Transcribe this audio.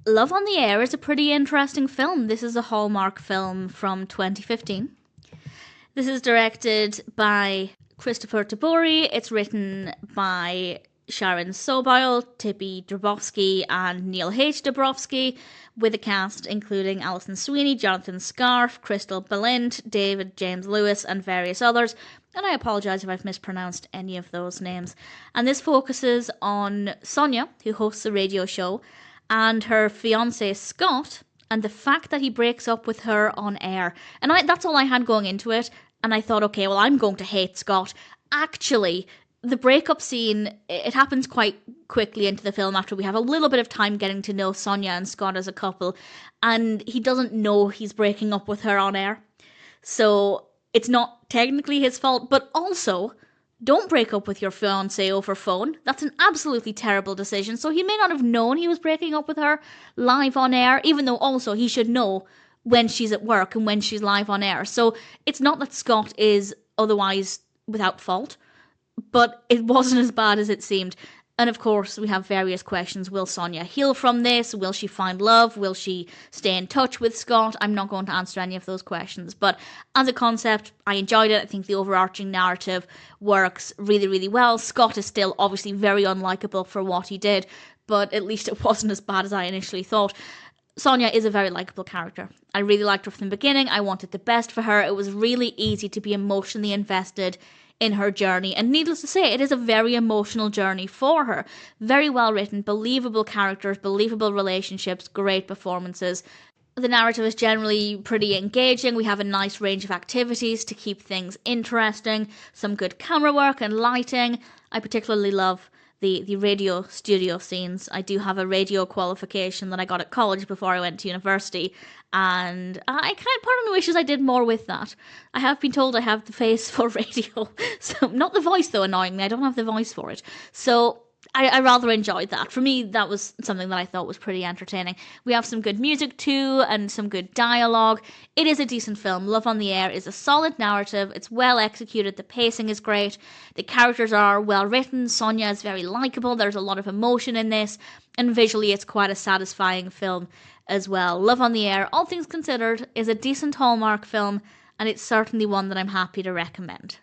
Love on the Air is a pretty interesting film. This is a Hallmark film from 2015. This is directed by Kristoffer Tabori. It's written by Sharon Soboil, Tippi Dobrofsky, and Neal H. Dobrofsky, with a cast including Alison Sweeney, Jonathan Scarfe, Crystal Balint, David James Lewis, and various others. And I apologise if I've mispronounced any of those names. And this focuses on Sonia, who hosts a radio show, and her fiancé Scott, and the fact that he breaks up with her on air. And that's all I had going into it. And I thought, okay, well, I'm going to hate Scott. Actually, the breakup scene, it happens quite quickly into the film after we have a little bit of time getting to know Sonia and Scott as a couple. And he doesn't know he's breaking up with her on air. So it's not technically his fault, but also, don't break up with your fiancé over phone. That's an absolutely terrible decision. So he may not have known he was breaking up with her live on air, even though also he should know when she's at work and when she's live on air. So it's not that Scott is otherwise without fault, but it wasn't as bad as it seemed. And of course, we have various questions. Will Sonia heal from this? Will she find love? Will she stay in touch with Scott? I'm not going to answer any of those questions. But as a concept, I enjoyed it. I think the overarching narrative works really, really well. Scott is still obviously very unlikable for what he did, but at least it wasn't as bad as I initially thought. Sonia is a very likeable character. I really liked her from the beginning. I wanted the best for her. It was really easy to be emotionally invested in her journey. And needless to say, it is a very emotional journey for her. Very well written, believable characters, believable relationships, great performances. The narrative is generally pretty engaging. We have a nice range of activities to keep things interesting. Some good camera work and lighting. I particularly love the radio studio scenes. I do have a radio qualification that I got at college before I went to university, and part of me wishes I did more with that. I have been told I have the face for radio, so not the voice though, annoyingly. I don't have the voice for it. So I rather enjoyed that. For me, that was something that I thought was pretty entertaining. We have some good music too, and some good dialogue. It is a decent film. Love on the Air is a solid narrative. It's well executed. The pacing is great. The characters are well written. Sonia is very likeable. There's a lot of emotion in this. And visually, it's quite a satisfying film as well. Love on the Air, all things considered, is a decent Hallmark film, and it's certainly one that I'm happy to recommend.